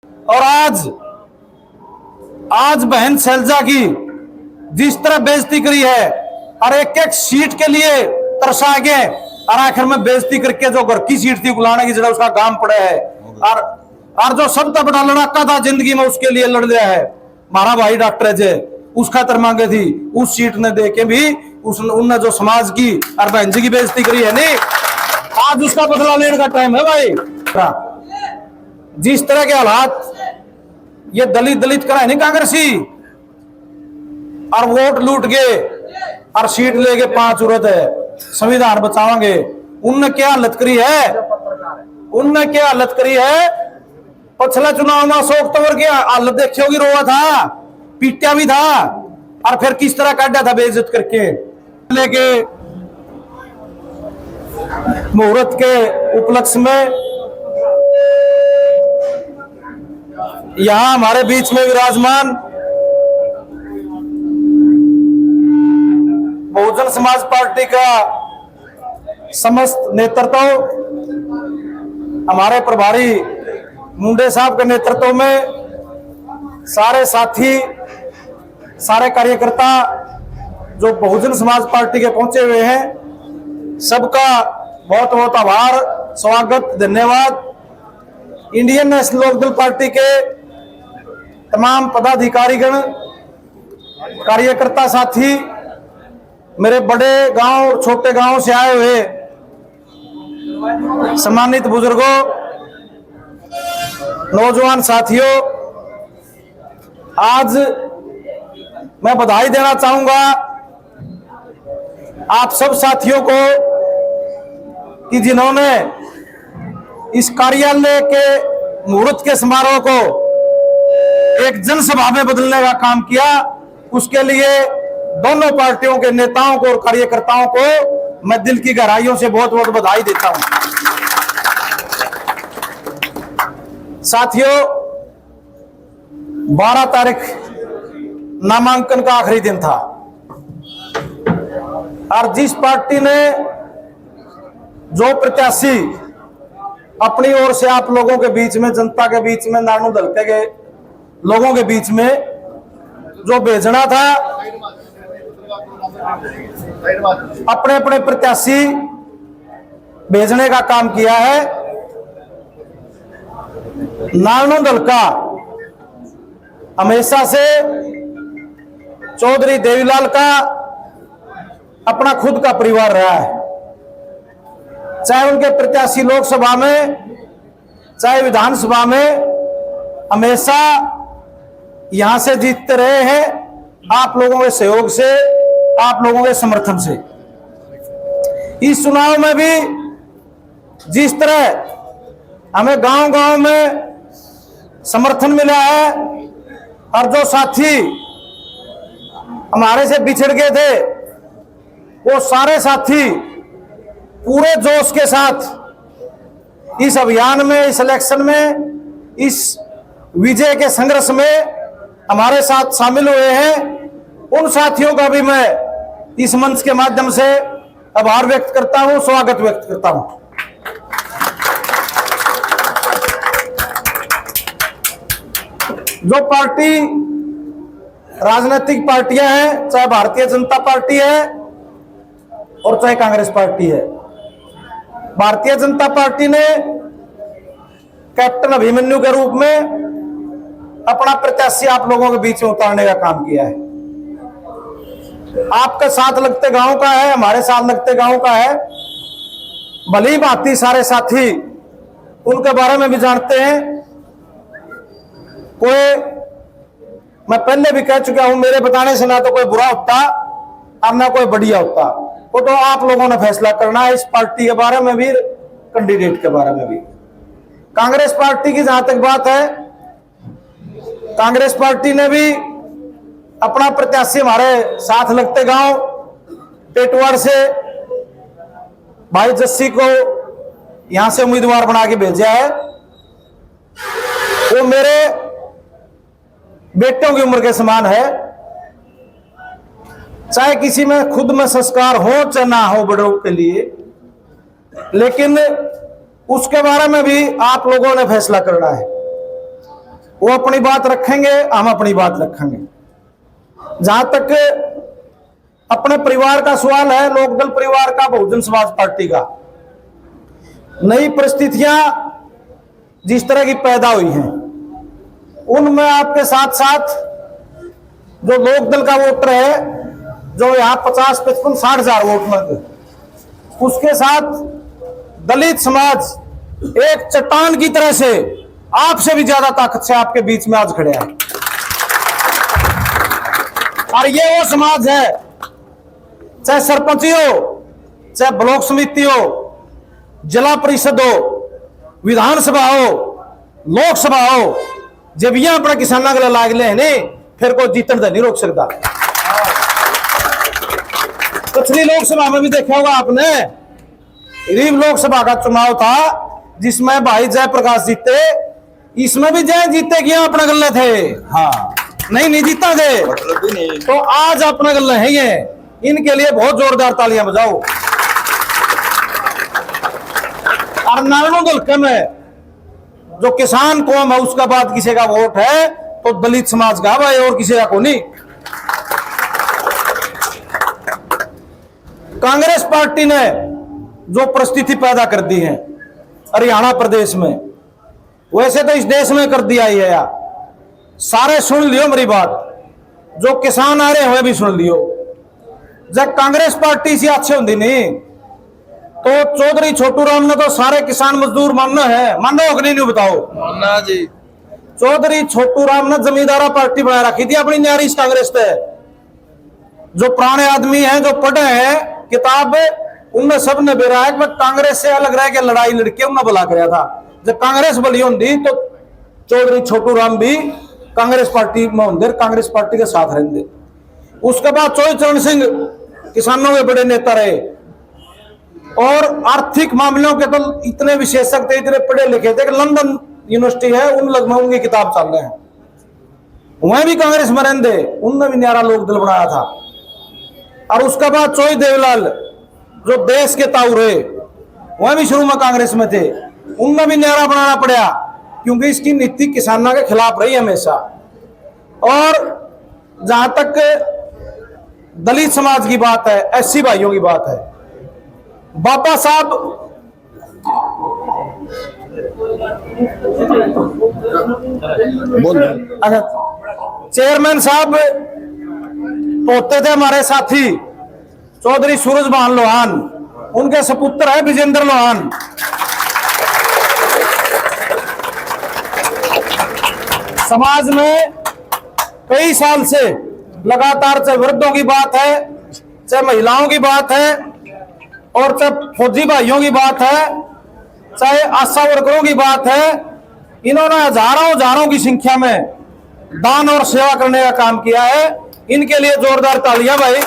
और आज बहन शैलजा की जिस तरह बेइज्जती करी है और एक एक सीट के लिए तरसा गए और आखिर में बेइज्जती करके जो घर की सीट थी गुलाने की जगह उसका काम पड़ा है और जो सबसे बड़ा लड़ाका था जिंदगी में उसके लिए लड़ लिया है हमारा भाई डॉक्टर अजय। उस खातर मांगे थी उस सीट ने दे के भी उनने जो समाज की और बहन जी की बेइज्जती करी है नहीं, आज उसका बदला लेने का टाइम है भाई। जिस तरह के हालात ये दलित करा है नहीं कांग्रेसी और वोट लूट गए और सीट लेके 5 उरत है संविधान बचावांगे, उनने क्या हालत करी है। पिछले चुनाव में अशोक तंवर की हालत देखी होगी, रोआ था पीटा भी था और फिर किस तरह काटा था बेइज्जत करके। लेके मुहूर्त के उपलक्ष्य में यहां हमारे बीच में विराजमान बहुजन समाज पार्टी का समस्त नेतृत्व, हमारे प्रभारी मुंडे साहब के नेतृत्व में सारे साथी सारे कार्यकर्ता जो बहुजन समाज पार्टी के पहुंचे हुए हैं, सबका बहुत बहुत आभार, स्वागत, धन्यवाद। इंडियन नेशनल लोकदल पार्टी के तमाम पदाधिकारीगण, कार्यकर्ता साथी, मेरे बड़े गांव और छोटे गांव से आए हुए सम्मानित बुजुर्गों, नौजवान साथियों, आज मैं बधाई देना चाहूंगा आप सब साथियों को कि जिन्होंने इस कार्यालय के मुहूर्त के समारोह को एक जनसभा में बदलने का काम किया। उसके लिए दोनों पार्टियों के नेताओं को और कार्यकर्ताओं को मैं दिल की गहराइयों से बहुत बहुत बधाई देता हूं। साथियों, 12 तारीख नामांकन का आखिरी दिन था और जिस पार्टी ने जो प्रत्याशी अपनी ओर से आप लोगों के बीच में, जनता के बीच में, नानू दलके के लोगों के बीच में जो भेजना था, अपने अपने प्रत्याशी भेजने का काम किया है। नानू दल का हमेशा से चौधरी देवीलाल का अपना खुद का परिवार रहा है, चाहे उनके प्रत्याशी लोकसभा में चाहे विधानसभा में, हमेशा यहां से जीतते रहे हैं आप लोगों के सहयोग से, आप लोगों के समर्थन से। इस चुनाव में भी जिस तरह हमें गांव गांव में समर्थन मिला है और जो साथी हमारे से बिछड़ गए थे वो सारे साथी पूरे जोश के साथ इस अभियान में, इस इलेक्शन में, इस विजय के संघर्ष में हमारे साथ शामिल हुए हैं। उन साथियों का भी मैं इस मंच के माध्यम से आभार व्यक्त करता हूं, स्वागत व्यक्त करता हूं। जो पार्टी राजनीतिक पार्टियां हैं, चाहे भारतीय जनता पार्टी है और चाहे कांग्रेस पार्टी है, भारतीय जनता पार्टी ने कैप्टन अभिमन्यु के रूप में अपना प्रत्याशी आप लोगों के बीच में उतारने का काम किया है। आपके साथ लगते गांव का है, हमारे साथ लगते गांव का है, भली भांति सारे साथी उनके बारे में भी जानते हैं। कोई, मैं पहले भी कह चुका हूं, मेरे बताने से ना तो कोई बुरा होता और ना कोई बढ़िया होता, वो तो आप लोगों ने फैसला करना है, इस पार्टी के बारे में भी, कैंडिडेट के बारे में भी। कांग्रेस पार्टी की जहां तक बात है, कांग्रेस पार्टी ने भी अपना प्रत्याशी हमारे साथ लगते गांव टेटवाड़ से भाई जस्सी को यहां से उम्मीदवार बना के भेजा है। वो मेरे बेटों की उम्र के समान है, चाहे किसी में खुद में संस्कार हो चाहे ना हो बड़ों के लिए, लेकिन उसके बारे में भी आप लोगों ने फैसला करना है। वो अपनी बात रखेंगे, हम अपनी बात रखेंगे। जहां तक अपने परिवार का सवाल है, लोकदल परिवार का, बहुजन समाज पार्टी का, नई परिस्थितियां जिस तरह की पैदा हुई हैं, उनमें आपके साथ साथ जो लोकदल का वोटर है, जो यहां 50, 55, 60 हजार वोट में, उसके साथ दलित समाज एक चट्टान की तरह से आपसे भी ज्यादा ताकत से आपके बीच में आज खड़े हैं। और ये वो समाज है, चाहे सरपंची हो, चाहे ब्लॉक समिति हो, जिला परिषद हो, विधानसभा हो, लोकसभा हो, जब यहां अपने किसानों के लाग ले नहीं, फिर कोई जीतन से नहीं रोक सकता। पिछली लोकसभा में भी देखा होगा आपने, रीव लोकसभा का चुनाव था जिसमें भाई जयप्रकाश जीते, इसमें भी जय जीते कि अपने गले थे। हाँ, नहीं जीता थे। तो आज अपने गले है ये, इनके लिए बहुत जोरदार तालियां बजाओ। और नारायण दलके में जो किसान कौम है, उसका बाद किसी का वोट है तो दलित समाज का भाई, और किसी का को नहीं। कांग्रेस पार्टी ने जो परिस्थिति पैदा कर दी है हरियाणा प्रदेश में, वैसे तो इस देश में कर दिया ही है यार। सारे सुन लियो मेरी बात, जो किसान आ रहे हुए भी सुन लियो। जब कांग्रेस पार्टी से अच्छे होती नहीं तो चौधरी छोटू राम ने तो सारे किसान मजदूर मानना है, मानो कि नहीं बताओ? मानना जी। चौधरी छोटू राम ने जमींदारा पार्टी बना रखी थी अपनी न्यारी कांग्रेस पे। जो पुराने आदमी हैं, जो पढ़े हैं किताब, उनमें सब ने बेरा है कि कांग्रेस से अलग रह के लड़ाई लड़के उन्हें बुला कराया था। जब कांग्रेस बली होती तो चौधरी छोटू राम भी कांग्रेस पार्टी में होंगे, कांग्रेस पार्टी के साथ रहेंगे। उसके बाद चौधरी चरण सिंह किसानों के बड़े नेता रहे, और आर्थिक मामलों के तो इतने विशेषज्ञ थे, इतने पढ़े लिखे थे कि लंदन यूनिवर्सिटी है, उन लगभग उनकी किताब चल रहे हैं। वह भी कांग्रेस में रहते, उनने भी न्यारा लोकदल बनाया था। और उसके बाद चौधरी देवलाल जो देश के ताऊ रहे, वह भी शुरू में कांग्रेस में थे, उनमें भी न्यारा बनाना पड़ा, क्योंकि इसकी नीति किसानों के खिलाफ रही हमेशा। और जहां तक दलित समाज की बात है, एससी भाइयों की बात है, बाबा साहब अच्छा, चेयरमैन साहब होते थे हमारे साथी चौधरी सूरजभान लोहान, उनके सपुत्र है विजेंद्र लोहान। समाज में कई साल से लगातार, चाहे वृद्धों की बात है, चाहे महिलाओं की बात है, और चाहे फौजी भाइयों की बात है, चाहे आशा वर्करों की बात है, इन्होंने हजारों की संख्या में दान और सेवा करने का काम किया है। इनके लिए जोरदार तालियां भाई।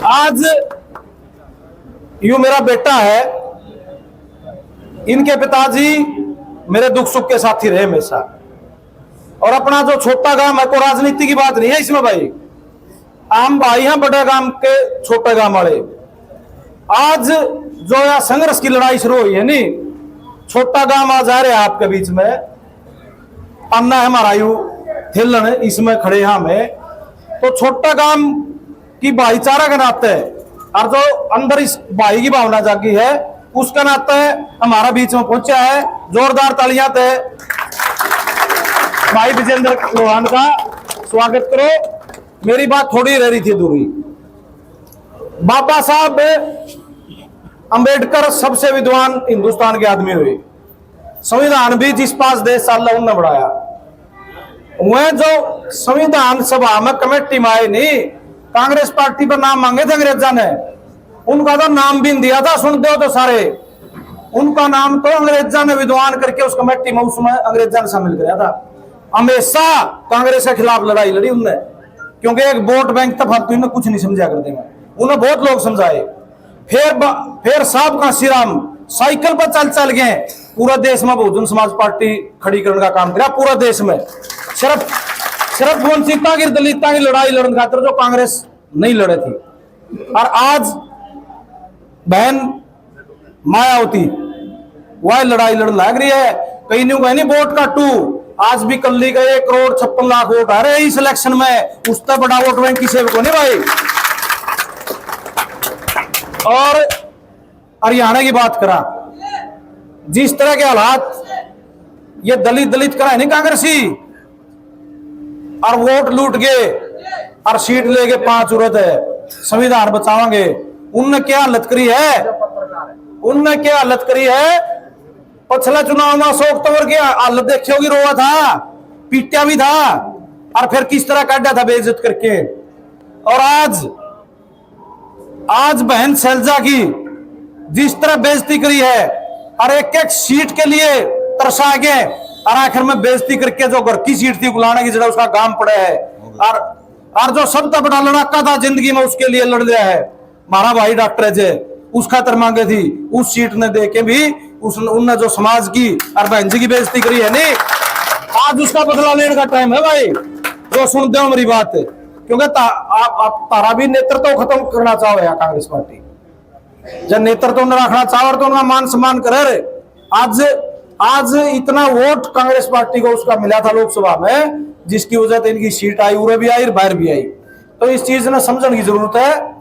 आज यूं मेरा बेटा है, इनके पिताजी मेरे दुख सुख के साथी रहे हमेशा। और अपना जो छोटा गांव है, कोई राजनीति की बात नहीं है इसमें भाई, आम भाई हैं बड़े गांव के छोटे गांव वाले। आज जो यह संघर्ष की लड़ाई शुरू हुई है नी, छोटा गांव आ जा रहे हैं आपके बीच में, अन्ना है हमारा यू हिलन, इसमें खड़े हैं हमें, तो छोटा गांव की भाईचारा के नाते और जो अंदर इस भाई की भावना जागी है, उसका नाते हमारा बीच में पहुंचा है। जोरदार तालियां थे भाई विजेंद्र लोहान का स्वागत करो। मेरी बात थोड़ी रह रही थी दूरी। बाबा साहब अंबेडकर सबसे विद्वान हिंदुस्तान के आदमी हुए, संविधान भी जिस पास देश साल उनने बढ़ाया। वह जो संविधान सभा में कमेटी में आए नहीं, कांग्रेस पार्टी पर नाम मांगे थे अंग्रेजा ने, उनका तो नाम भी दिया था, सुनते हो तो सारे, उनका नाम तो अंग्रेजा ने विद्वान करके उस कमेटी में, उसमें अंग्रेजा ने शामिल कराया था। हमेशा कांग्रेस के खिलाफ लड़ाई लड़ी उनने, क्योंकि एक वोट बैंक तक फालतू इन्हें कुछ नहीं समझा करते हैं, उन्हें बहुत लोग समझाए। फिर साहब कांशीराम साइकिल पर चल गए, पूरा देश में बहुजन समाज पार्टी खड़ी करने का काम किया, पूरा देश में। सिर्फ वंचिता की दलितता की लड़ाई लड़ने खातिर जो कांग्रेस नहीं लड़े थी। और आज बहन मायावती वह लड़ाई लड़ लग रही है। कहीं नहीं वोट काटू, आज भी कल्ली का 1,56,00,000 वोट आ रहे इस इलेक्शन में, उससे बड़ा वोट बैंक किसी को नहीं भाई। और हरियाणा की बात करा, जिस तरह के हालात ये दलित करा है नहीं कांग्रेसी, और वोट लूट गए और सीट लेके 5 उरत है, संविधान बचावांगे, उनने क्या हालत करी है, उनने क्या हालत करी है। पिछला चुनाव में अशोक तंवर की हालत देखी होगी, रोआ था, पीटा भी था, और फिर किस तरह काटा था बेइज्जत करके। और आज बहन शैलजा की जिस तरह बेइज्जती करी है, और एक सीट के लिए तरसा गए, और आखिर में बेइज्जती करके जो घर की सीट थी बुलाने की जगह उसका काम पड़ा है, और जो सबसे बड़ा लड़ाका था जिंदगी में उसके लिए लड़ रहा है हमारा भाई डॉक्टर अजय, उस खातर मांगे थी, उस सीट ने देके भी उनने जो समाज की और बहन जी की बेइज्जती करी है नहीं, आज उसका बदला लेने का टाइम है भाई। जो सुनते हो मेरी बात, क्योंकि आप तारा भी नेतृत्व खत्म करना चाहो यार कांग्रेस पार्टी, जब नेतृत्व न रखना चाहो तो उनका मान सम्मान करे। आज इतना वोट कांग्रेस पार्टी को उसका मिला था लोकसभा में, जिसकी वजह से इनकी सीट आई, उरे भी आई, बाहर भी आई। तो इस चीज ने समझने की जरूरत है।